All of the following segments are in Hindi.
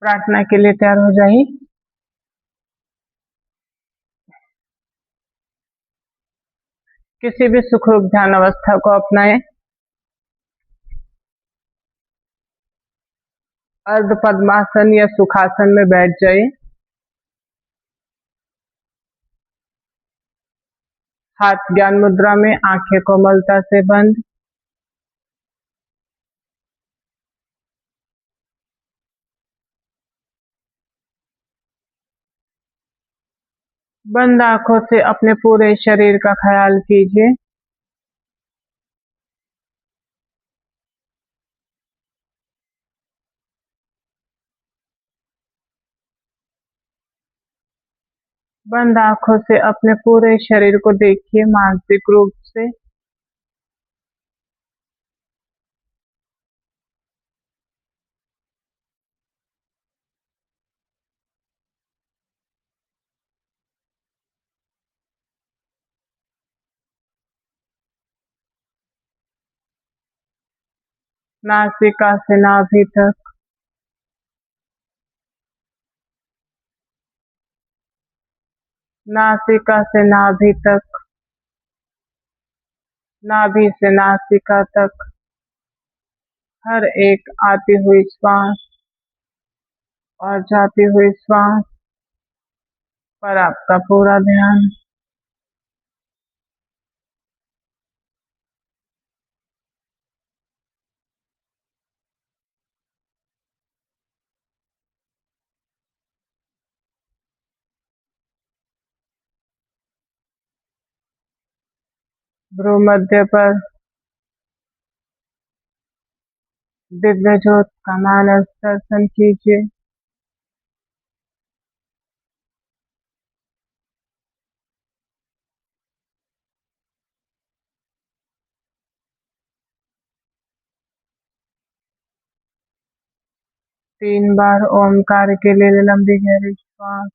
प्रार्थना के लिए तैयार हो जाइए। किसी भी सुखरूप ध्यान अवस्था को अपनाएं। अर्ध पद्मासन या सुखासन में बैठ जाइए। हाथ ज्ञान मुद्रा में, आंखें कोमलता से बंद। बंद आंखों से अपने पूरे शरीर का ख्याल कीजिए। बंद आंखों से अपने पूरे शरीर को देखिए मानसिक रूप से। नासिका से नाभि तक, नासिका से नाभि तक, नाभि से नासिका तक। हर एक आती हुई श्वास और जाती हुई श्वास पर आपका पूरा ध्यान। भ्रू मध्य पर दिव्य ज्योत का मानस दर्शन कीजिए। तीन बार ओमकार के लिए लंबी गहरी श्वास।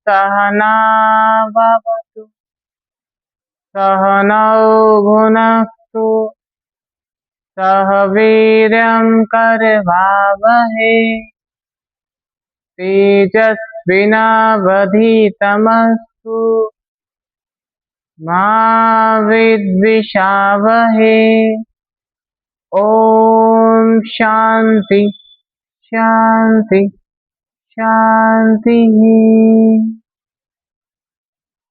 सहना भवतु सहनौ भुनक्तु सह वीर्यं करवावहै तेजस्विनावधीतमस्तु मा विद्विषावहै। ओम शांति शांति शांति।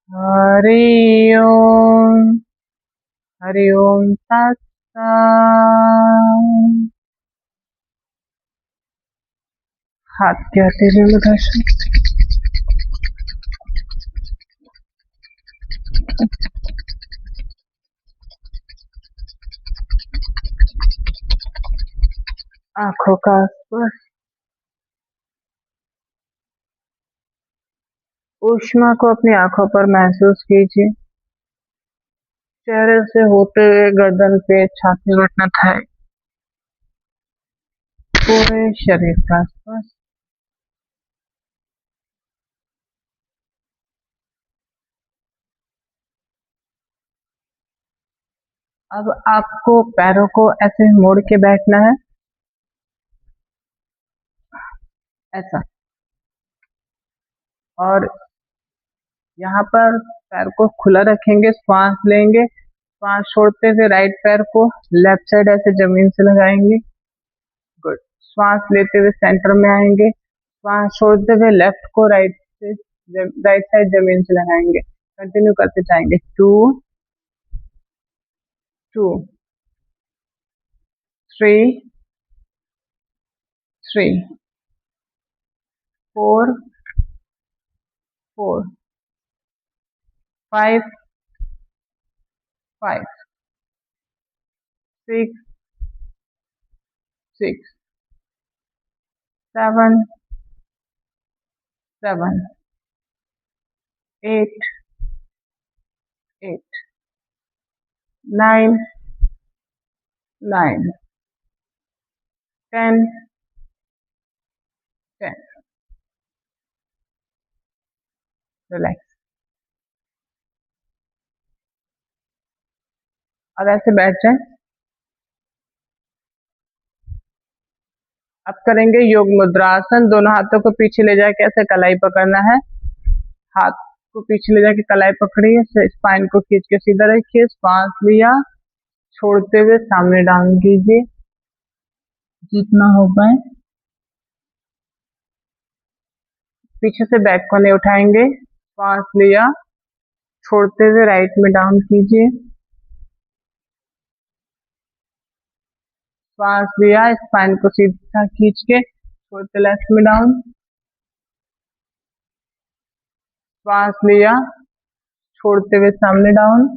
हरि ओम हरि ओम तत्सत्। हाथ के हथेली में घर्षण। आंखों का स्पर्श। ऊष्मा को अपनी आंखों पर महसूस कीजिए। चेहरे से होते हुए गर्दन पे, छाती, घुटना, थाई, पूरे शरीर का स्पर्श। अब आपको पैरों को ऐसे मोड़ के बैठना है, ऐसा। और यहाँ पर पैर को खुला रखेंगे, श्वास लेंगे। श्वास छोड़ते हुए राइट पैर को लेफ्ट साइड ऐसे जमीन से लगाएंगे। गुड। श्वास लेते हुए सेंटर में आएंगे। श्वास छोड़ते हुए लेफ्ट को राइट साइड जमीन से लगाएंगे। कंटिन्यू करते जाएंगे। 2 2 3 3 4 4 5 5 6 6 7 7 8 8 9 9 10 10 रिलैक्स। अब ऐसे बैठ जाए। अब करेंगे योग मुद्रासन। दोनों हाथों को पीछे ले जाके ऐसे कलाई पकड़ना है। हाथ को पीछे ले जाके कलाई पकड़िए, स्पाइन को खींच के सीधा रखिए। सांस लिया, छोड़ते हुए सामने डाउन कीजिए जितना हो पाए। पीछे से बैक को नहीं उठाएंगे। सांस लिया, छोड़ते हुए राइट में डाउन कीजिए। सांस लिया, स्पाइन को सीधा खींच के छोड़ते लेफ्ट में डाउन। सांस लिया, छोड़ते हुए सामने डाउन।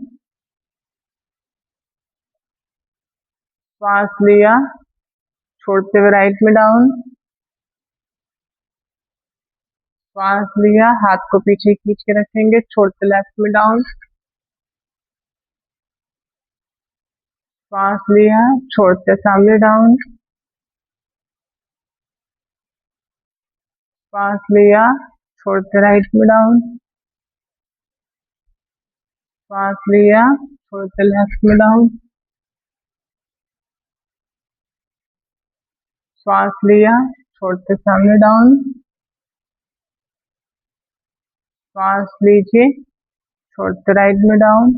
सांस लिया, छोड़ते हुए राइट में डाउन। सांस लिया, हाथ को पीछे खींच के रखेंगे, छोड़ते लेफ्ट में डाउन। सांस लिया, छोड़ते सामने डाउन। सांस लिया, छोड़ते राइट में डाउन। सांस लिया, छोड़ते लेफ्ट में डाउन। सांस लिया, छोड़ते सामने डाउन। सांस लीजिए, छोड़ते राइट में डाउन।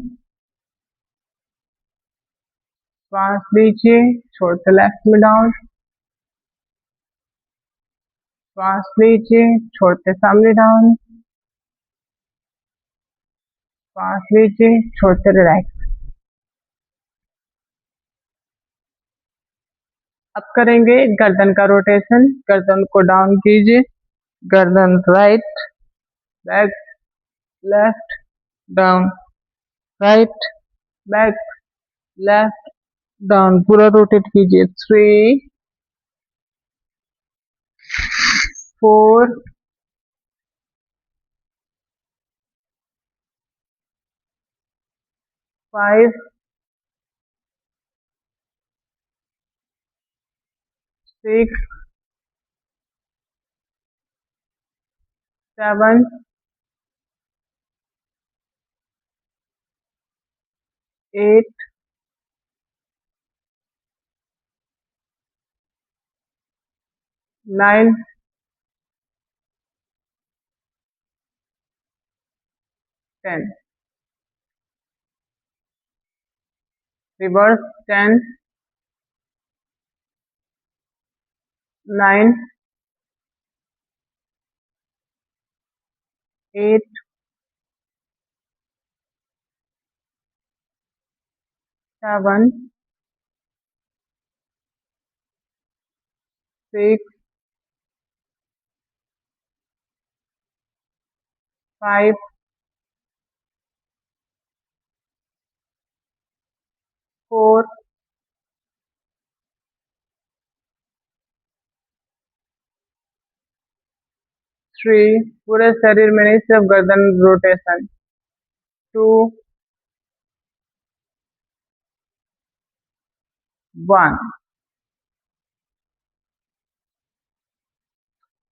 सांस लीजिए, छोड़ते लेफ्ट में डाउन। सांस लीजिए, छोड़ते सामने डाउन। सांस लीजिए, छोड़ते रिलैक्स। अब करेंगे गर्दन का रोटेशन। गर्दन को डाउन कीजिए, गर्दन right, back, left, down, right, back, left, down, पूरा रोटेट कीजिए। 3 4 5 6 7 8 9 10 रिवर्स। 10 9 8 7 6 5 4 3 पूरे शरीर में नहीं, सिर्फ गर्दन रोटेशन। 2 1।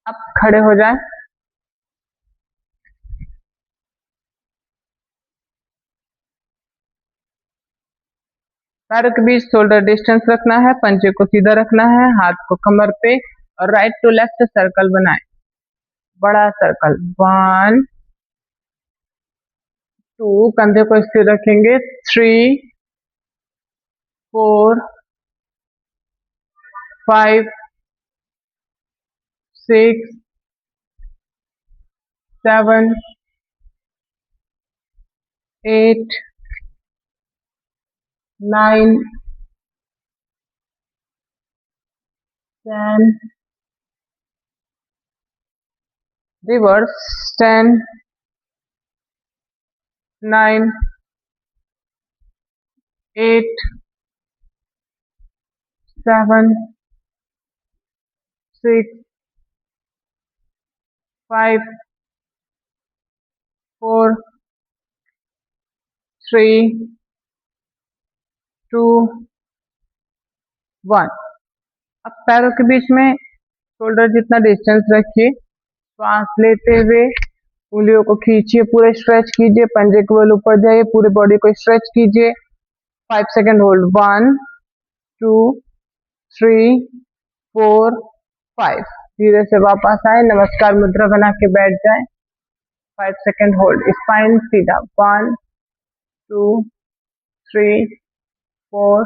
अब खड़े हो जाए। पैरों के बीच शोल्डर डिस्टेंस रखना है, पंजे को सीधा रखना है, हाथ को कमर पे और राइट टू लेफ्ट सर्कल बनाएं, बड़ा सर्कल। 1 2, कंधे को स्थिर रखेंगे। 3 4 5 6 7 8 9 10, reverse, 10, 9, 8, 7, 6, 5, 4, 3, 2, 1। अब पैरों के बीच में शोल्डर जितना डिस्टेंस रखिए, श्वास लेते हुए उंगलियों को खींचिए, पूरे स्ट्रेच कीजिए, पंजे के बल ऊपर जाइए, पूरे बॉडी को स्ट्रेच कीजिए। 5 सेकेंड होल्ड, 1, 2, 3, 4, 5। धीरे से वापस आए, नमस्कार मुद्रा बना के बैठ जाए। 5 सेकेंड होल्ड, स्पाइन सीधा, 1, 2, 3, 4,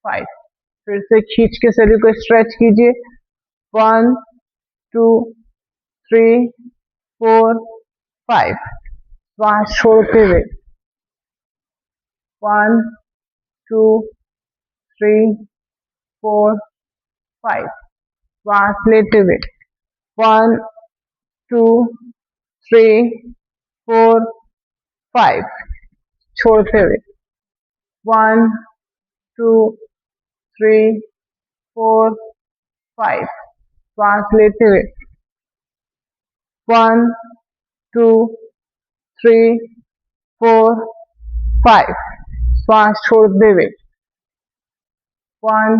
5। फिर से खींच के शरीर को स्ट्रेच कीजिए, 1, 2, 3, 4, 5। श्वास छोड़ते हुए, 1, 2, 3, 4, 5। श्वास लेते हुए, 1, 2, 3, 4, 5। छोड़ते हुए, 1, 2, 3, 4, 5। श्वास लेते हुए, 1, 2, 3, 4, 5। श्वास छोड़ते हुए, 1,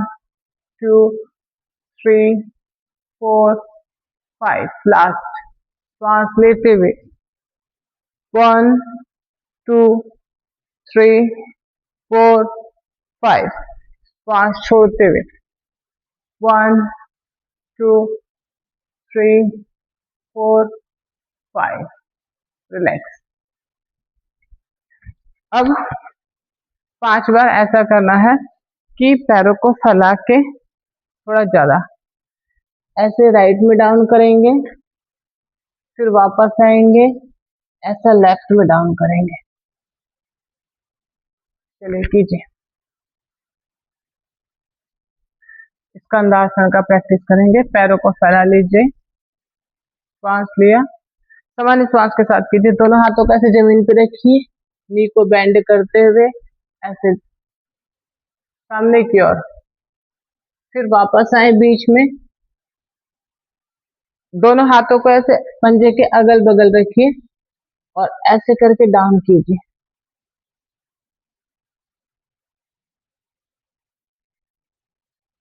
2, 3, 4, 5। लास्ट, श्वास लेते हुए, 1, 2, 3, 4, 5। श्वास छोड़ते हुए, 1, 2, 3, 4, 5। रिलैक्स। अब 5 बार ऐसा करना है कि पैरों को फैला के थोड़ा ज्यादा ऐसे राइट में डाउन करेंगे, फिर वापस आएंगे, ऐसा लेफ्ट में डाउन करेंगे। चलिए कीजिए, स्कंदासन का प्रैक्टिस करेंगे। पैरों को फैला लीजिए, श्वास लिया, सामान्य श्वास के साथ कीजिए। दोनों हाथों को ऐसे जमीन पे रखिए, नी को बेंड करते हुए ऐसे सामने की ओर, फिर वापस आए बीच में। दोनों हाथों को ऐसे पंजे के अगल बगल रखिए और ऐसे करके डाउन कीजिए।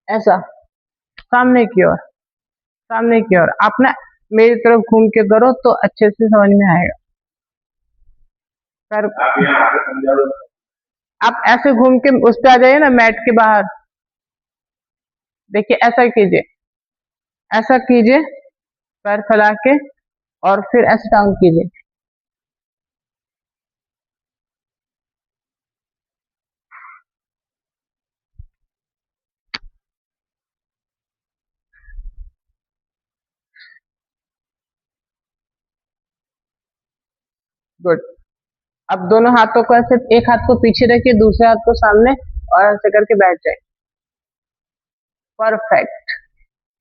ऐसा सामने की ओर, सामने की ओर। आप ना मेरी तरफ घूम के करो तो अच्छे से समझ में आएगा। कर आप ऐसे घूम के उस पे आ जाइए ना, मैट के बाहर। देखिए ऐसा कीजिए, ऐसा कीजिए, पैर फैला के और फिर ऐसे डाउन कीजिए। गुड। अब दोनों हाथों को ऐसे, एक हाथ को पीछे रखिए, दूसरे हाथ को सामने और ऐसे करके बैठ जाए। परफेक्ट।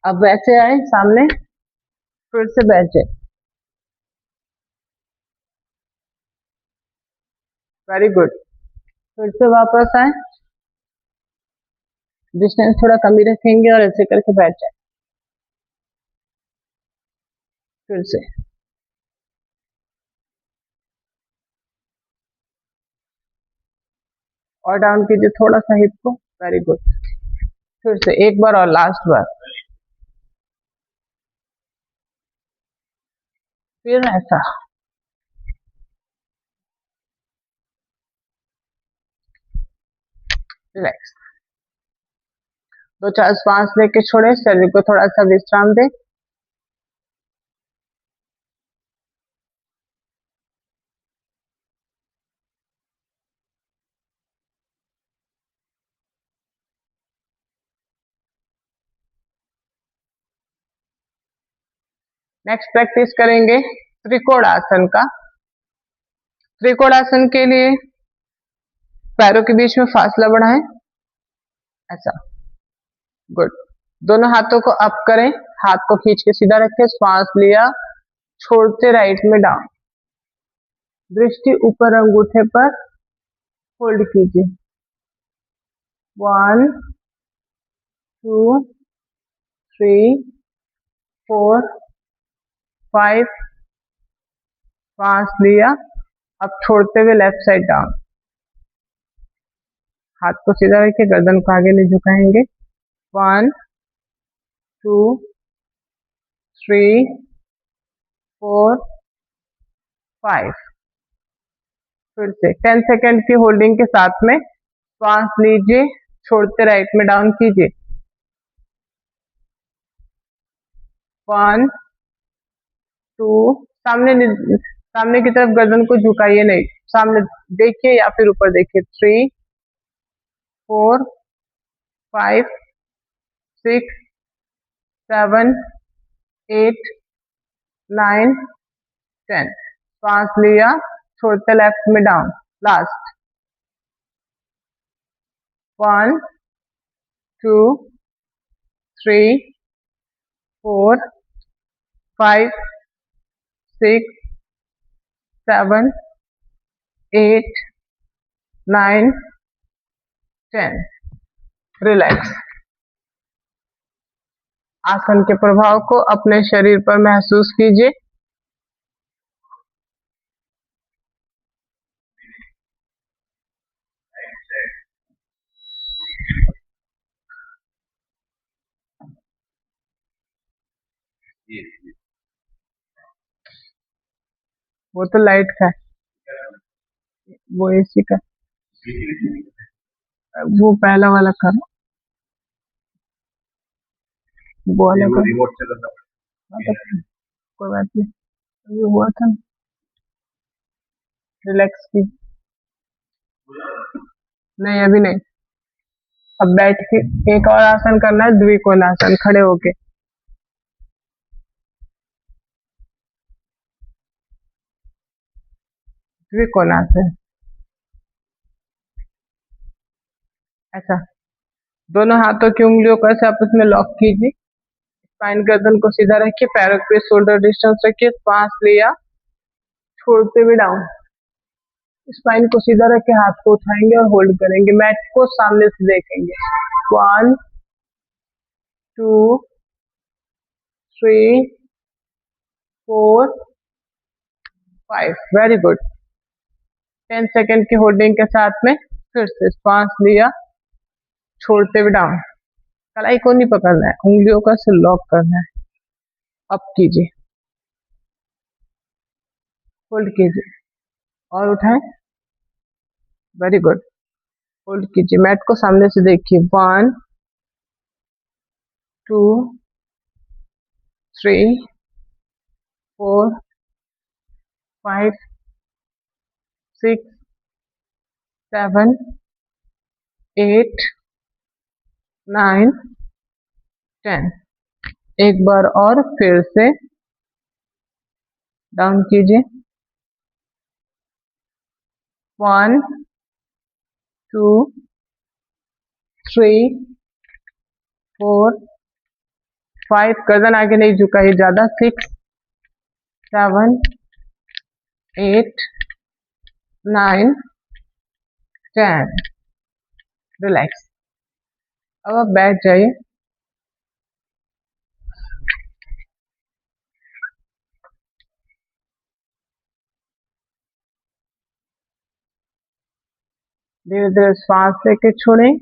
अब वैसे आए सामने, फिर से बैठ जाए। Very good. फिर से वापस आए, डिस्टेंस थोड़ा कम ही रखेंगे और ऐसे करके बैठ जाए। फिर से, और डाउन कीजिए थोड़ा सा हिप को। Very good. फिर से एक बार और, लास्ट बार। फिर ऐसा। रिलैक्स। 2-4 श्वास लेके छोड़े, शरीर को थोड़ा सा विश्राम दे। नेक्स्ट प्रैक्टिस करेंगे त्रिकोणासन का। त्रिकोणासन के लिए पैरों के बीच में फासला बढ़ाएं, ऐसा। गुड। दोनों हाथों को अप करें, हाथ को खींच के सीधा रखें, श्वास लिया, छोड़ते राइट में डाउन, दृष्टि ऊपर अंगूठे पर, होल्ड कीजिए। 1 2 3 4 5, श्वास लिया, अब छोड़ते हुए लेफ्ट साइड डाउन, हाथ को सीधा रखिए, गर्दन को आगे नहीं झुकाएंगे। 1 2 3 4 5, फिर से 10 सेकेंड की होल्डिंग के साथ में श्वास लीजिए, छोड़ते राइट में डाउन कीजिए। 1 2, सामने की तरफ गर्दन को झुकाइए नहीं, सामने देखिए या फिर ऊपर देखिए। 3 4 5 6 7 8 9 10, श्वास लिया, छोड़ते लेफ्ट में डाउन, लास्ट। 1 2 3 4 5 6 7 8 9 10, रिलैक्स। आसन के प्रभाव को अपने शरीर पर महसूस कीजिए। वो तो लाइट का है, वो एसी का, वो पहला वाला करो, वो वाला करो, रिमोट से करना, कोई बात नहीं, ये हुआ था। रिलैक्स की, नहीं अभी नहीं, अब बैठ के एक और आसन करना है, द्विकोणासन, खड़े होके। द्विकोणासन, ऐसा दोनों हाथों की उंगलियों को ऐसे आपस में लॉक कीजिए, स्पाइन गर्दन को सीधा रखिए, पैरों पे शोल्डर डिस्टेंस रखिए, श्वास लिया, छोड़ते हुए डाउन, स्पाइन को सीधा रख के हाथ को उठाएंगे और होल्ड करेंगे, मैट को सामने से देखेंगे। 1 2 3 4 5, वेरी गुड। 10 सेकेंड की होल्डिंग के साथ में फिर से श्वास लिया, छोड़ते हुए डाउन, कलाई को नहीं पकड़ना है, उंगलियों का से लॉक करना है, अप कीजिए, होल्ड कीजिए और उठाएं, वेरी गुड, होल्ड कीजिए, मैट को सामने से देखिए। 1 2 3 4 5 6 7 8 9 10, एक बार और फिर से डाउन कीजिए। 1 2 3 4 5, गर्दन आगे नहीं झुकाइए ज्यादा। 6 7 8 9 10, रिलैक्स। अब आप बैठ जाइए। धीरे धीरे श्वास लेके छोड़ें,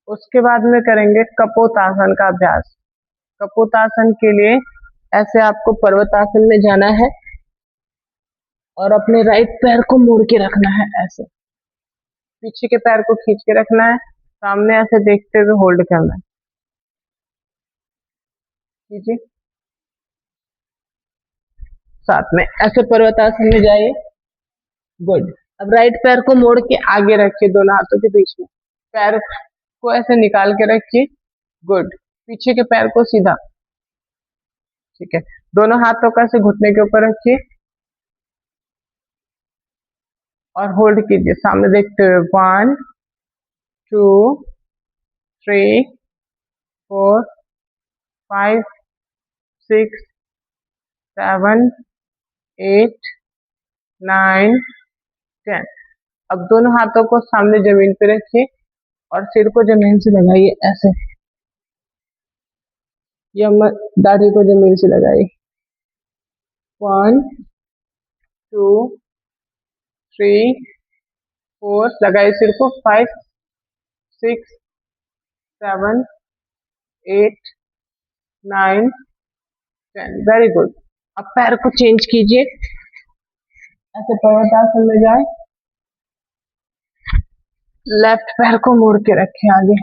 उसके बाद में करेंगे कपोतासन का अभ्यास। कपोतासन के लिए ऐसे आपको पर्वतासन में जाना है और अपने राइट पैर को मोड़ के रखना है, ऐसे पीछे के पैर को खींच के रखना है, सामने ऐसे देखते हुए होल्ड करना है। कीजिए, साथ में ऐसे पर्वतासन में जाइए, गुड। अब राइट पैर को मोड़ के आगे रखिए, दोनों हाथों के बीच में, पैर को ऐसे निकाल के रखिए, गुड। पीछे के पैर को सीधा, ठीक है। दोनों हाथों का से घुटने के ऊपर रखिए और होल्ड कीजिए सामने देखते हुए। 1 2 3 4 5 6 7 8 9 10। अब दोनों हाथों को सामने जमीन पे रखिए और सिर को जमीन से लगाइए ऐसे, या दाढ़ी को जमीन से लगाइए। 1 2 3 4 लगाइए सिर को। 5 6 7 8 9 10। Very good. अब पैर को चेंज कीजिए, ऐसे पर्वतासन में जाए। लेफ्ट पैर को मोड़ के रखें आगे,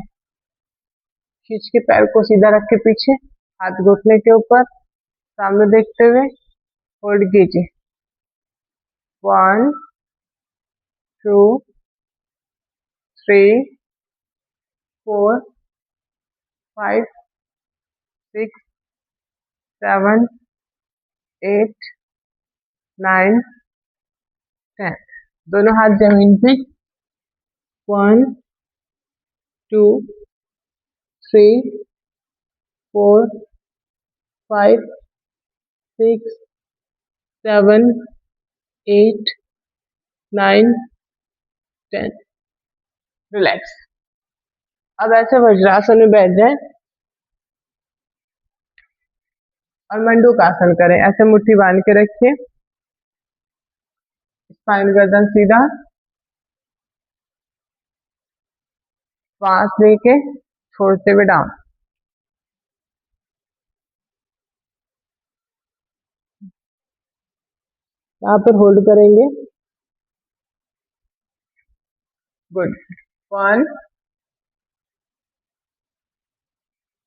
खींच के पैर को सीधा रख के पीछे, हाथ घुटने के ऊपर सामने देखते हुए होल्ड कीजिए। 1 2 3 4 5 6 7 8 9 10। दोनों हाथ जमीन पे। 1 2 3 4 5 6 7 8 9 10। रिलैक्स। अब ऐसे वज्रासन में बैठ जाए और मंडूकासन करें। ऐसे मुट्ठी बांध के रखिए, स्पाइन गर्दन सीधा, सांस लेके छोड़ते हुए डाउन। यहाँ पर होल्ड करेंगे। गुड। 1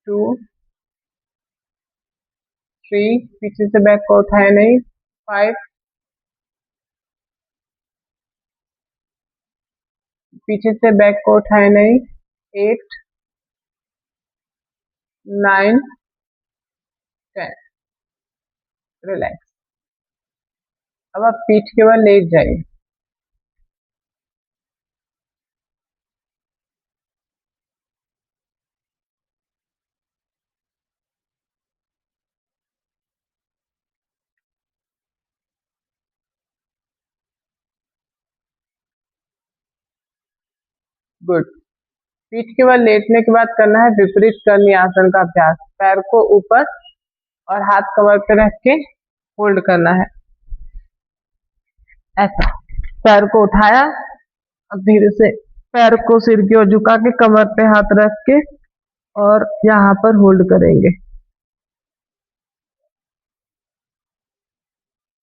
2 3, पीछे से बैक को उठाए नहीं। 5, पीछे से बैक को उठाए नहीं। 8 9 10। रिलैक्स। अब आप पीठ के बल लेट जाइए। गुड। पीठ के बल लेटने के बाद करना है विपरीत करनी आसन का अभ्यास। पैर को ऊपर और हाथ कमर पे रख के होल्ड करना है ऐसा। पैर को उठाया, अब धीरे से पैर को सिर की ओर झुका के कमर पे हाथ रख के और यहाँ पर होल्ड करेंगे।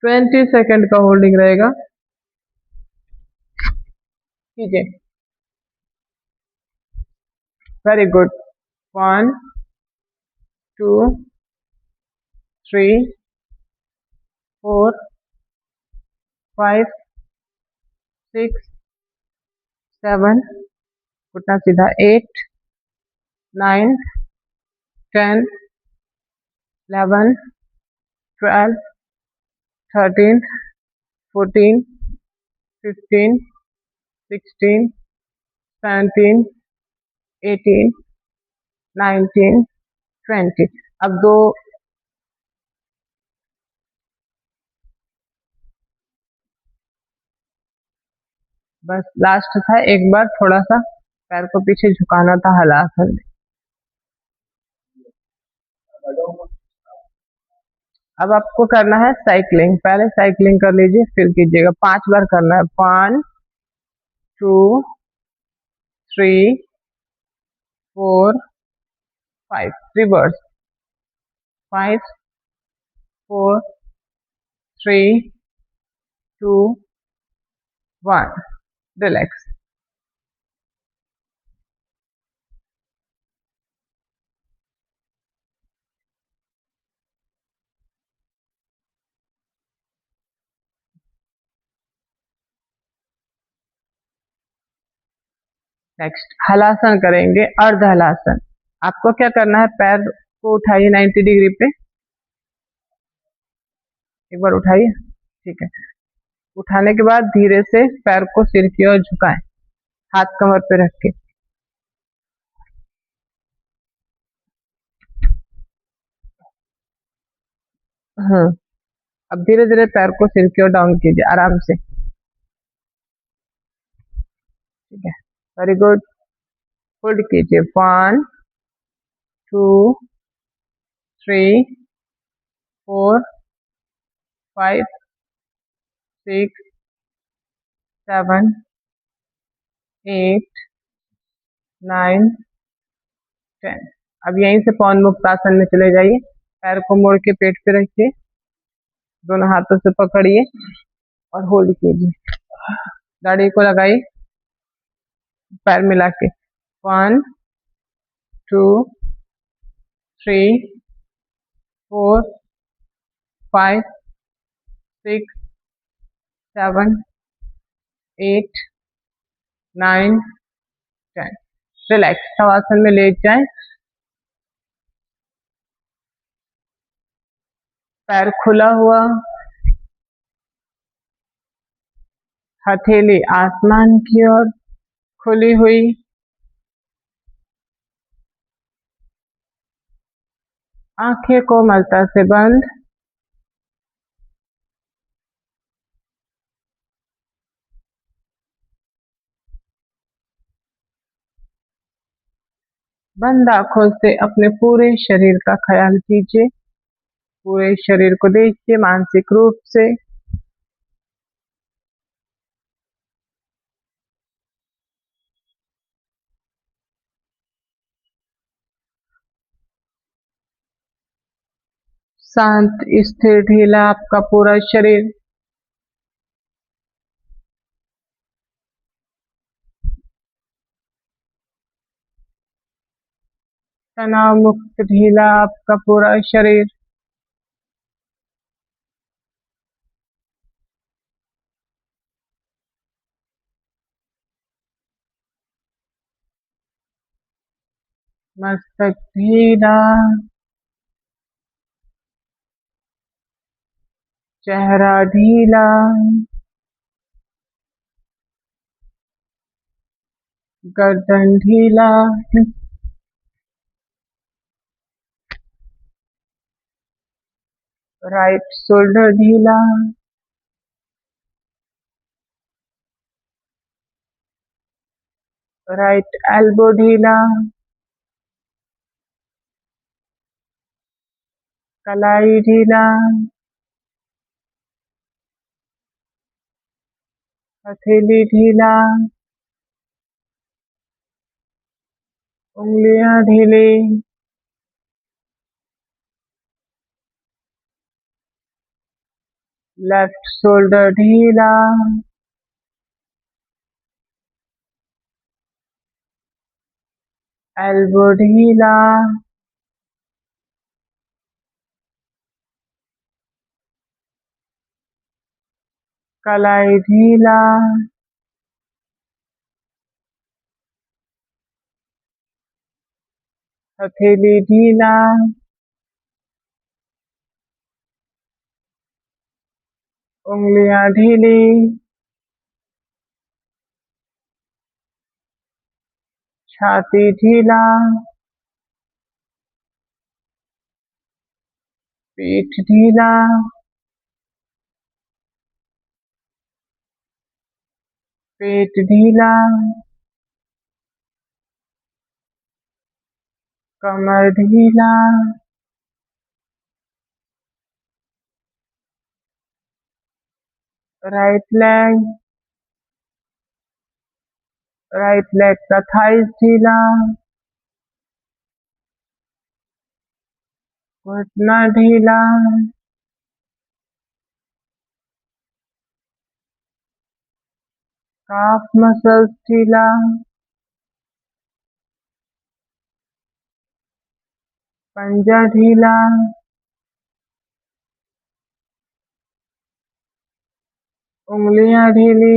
20 सेकंड का होल्डिंग रहेगा। कीजिए। Very good. 1 2 3 4 5 6 7, घुटना सीधा। 8 9 10 11 12 13 14 15 16 17 18 19 20। अब दो बस लास्ट था। एक बार थोड़ा सा पैर को पीछे झुकाना था हलासन में। अब आपको करना है साइकिलिंग। पहले साइकिलिंग कर लीजिए, फिर कीजिएगा। 5 बार करना है। 1 2 3 4 5। रिवर्स। 5 4 3 2 1। रिलैक्स। नेक्स्ट हलासन करेंगे, अर्ध हलासन। आपको क्या करना है, पैर को उठाइए 90 डिग्री पे, एक बार उठाइए। ठीक है। उठाने के बाद धीरे से पैर को सिर की ओर झुकाएं, हाथ कमर पे रख के। हाँ। अब धीरे धीरे पैर को सिर की ओर डाउन कीजिए आराम से। ठीक है, वेरी गुड। होल्ड कीजिए, 1 2 3 4 5 6 7 8 9 10। अब यहीं से पवन मुक्त आसन में चले जाइए। पैर को मोड़ के पेट पे रखिए, दोनों हाथों से पकड़िए और होल्ड कीजिए। दाढ़ी को लगाइए पैर मिला के। 1 2 3 4 5 6 7 8 9 10। रिलैक्स, शवासन में लेट जाएं, पैर खुला हुआ, हथेली आसमान की ओर खुली हुई, आंखें कोमलता से बंद। बंद आंखों से अपने पूरे शरीर का ख्याल कीजिए, पूरे शरीर को देखिए मानसिक रूप से। शांत, स्थिर, ढीला आपका पूरा शरीर। तनाव मुक्त, ढीला आपका पूरा शरीर। मस्तक ढीला, चेहरा ढीला, गर्दन ढीला, राइट शोल्डर ढीला, राइट एल्बो ढीला, कलाई ढीला, हथेली ढीला, उंगलियां ढीली, लेफ्ट शोल्डर ढीला, एल्बो ढीला, कलाई ढीला, हथेली ढीला, उंगलियां ढीली, छाती ढीला, पीठ ढीला, पेट ढीला, कमर ढीला, राइट लेग का थाइस ढीला, घुटना ढीला, काफ मसल्स ढीला, पंजा ढीला, उंगलियां ढीली,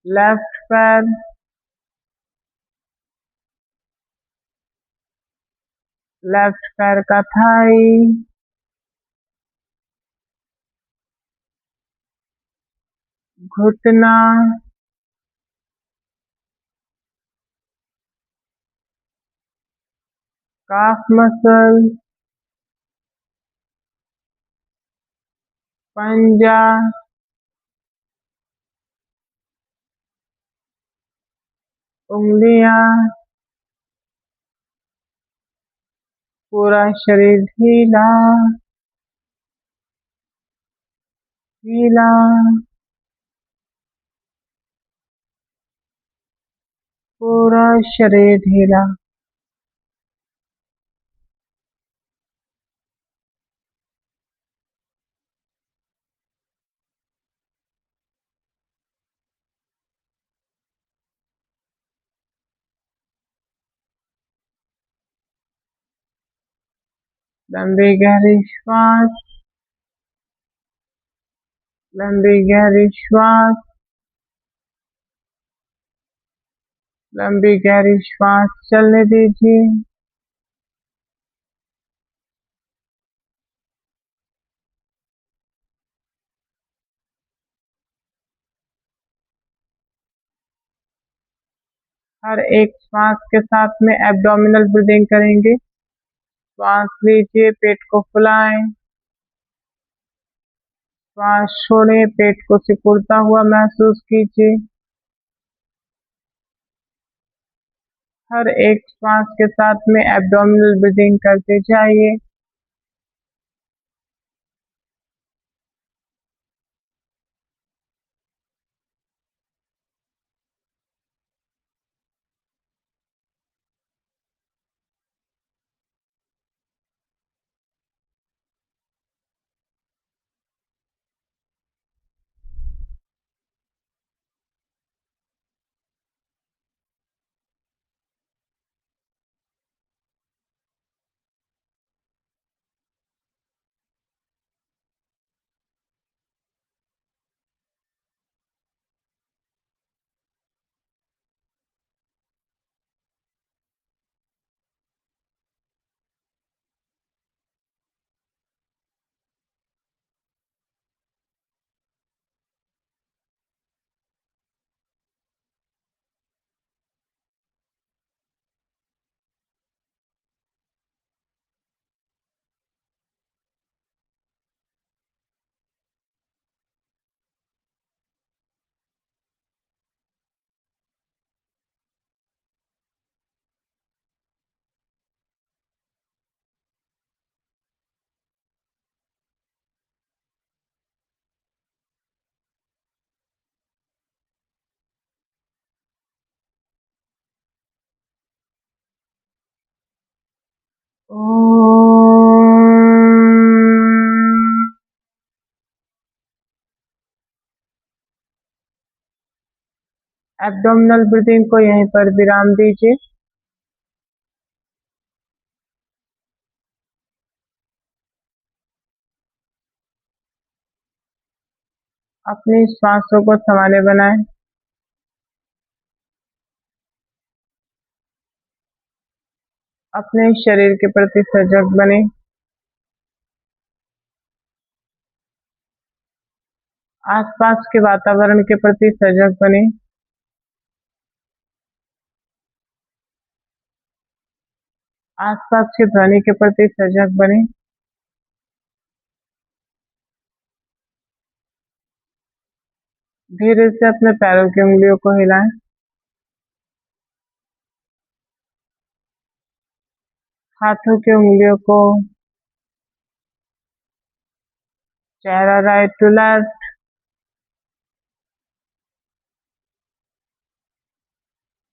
लेफ्ट पैर, लेफ्ट पैर का थाई, घुटना, काफ मसल, पंजा, उंगलियां, पूरा शरीर ढीला ढीला, पूरा शरीर ढीला। लंबी गहरी श्वास, लंबी गहरी श्वास, लंबी गहरी श्वास चलने दीजिए। हर एक श्वास के साथ में एब्डोमिनल ब्रीदिंग करेंगे। श्वास लीजिए, पेट को फुलाएं, श्वास छोड़ें, पेट को सिकुड़ता हुआ महसूस कीजिए। हर एक श्वास के साथ में एब्डोमिनल ब्रीदिंग करते जाइए। एब्डोमिनल ब्रीदिंग को यहीं पर विराम दीजिए। अपनी श्वासों को सामान्य बनाएं। अपने शरीर के प्रति सजग बने। आसपास के वातावरण के प्रति सजग बने। आसपास की ध्वनि के प्रति सजग बने। धीरे से अपने पैरों की उंगलियों को हिलाएं। हाथों की उंगलियों को, चेहरा राइट टू लेफ्ट,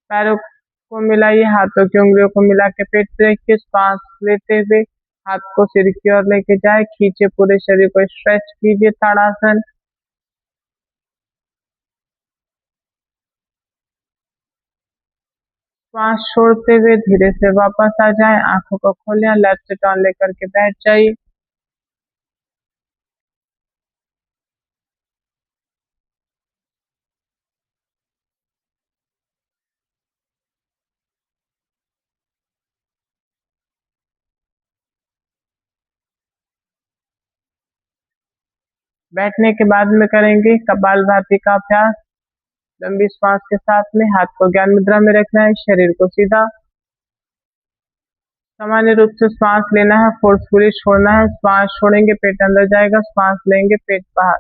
पैरों को मिलाइए, हाथों की उंगलियों को मिला के पेट पे रखिए। सांस लेते हुए हाथ को सिर की ओर लेके जाए, खींचे, पूरे शरीर को स्ट्रेच कीजिए, ताड़ासन। श्वास छोड़ते हुए धीरे से वापस आ जाएं, आंखों को खोलें, लेफ्ट से टर्न लेकर के बैठ जाइए। बैठने के बाद में करेंगे कपालभाति का अभ्यास। लंबी श्वास के साथ में हाथ को ज्ञान मुद्रा में रखना है, शरीर को सीधा, सामान्य रूप से श्वास लेना है, फोर्सफुली छोड़ना है। श्वास छोड़ेंगे पेट अंदर जाएगा, श्वास लेंगे पेट बाहर।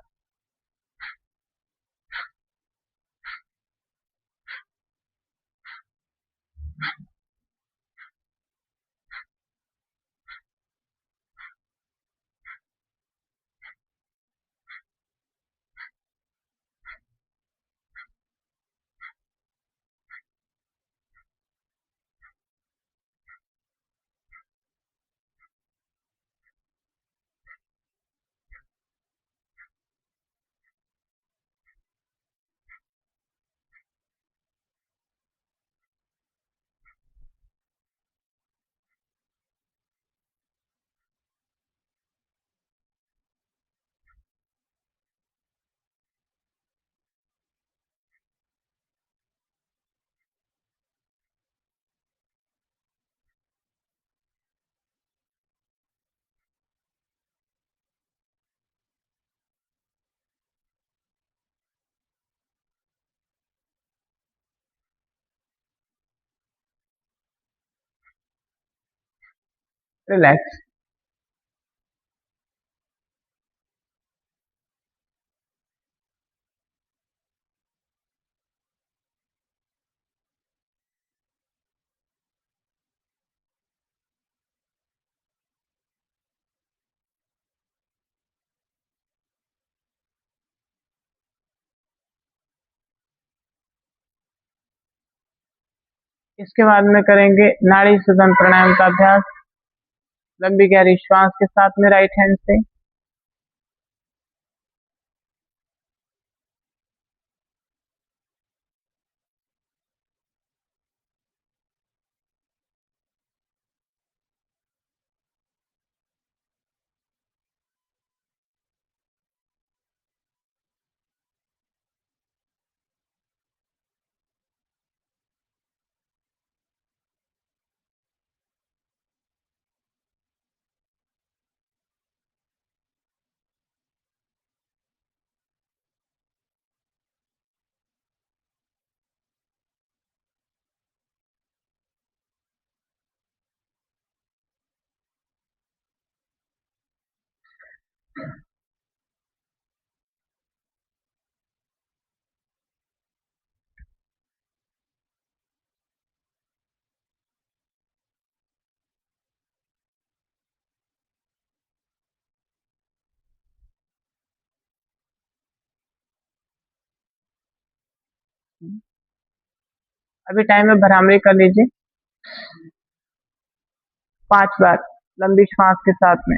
रिलैक्स। इसके बाद में करेंगे नाड़ी शोधन प्राणायाम का अभ्यास। लंबी गहरी श्वास के साथ में राइट हैंड से अभी टाइम में भ्रामरी कर लीजिए 5 बार लंबी श्वास के साथ में।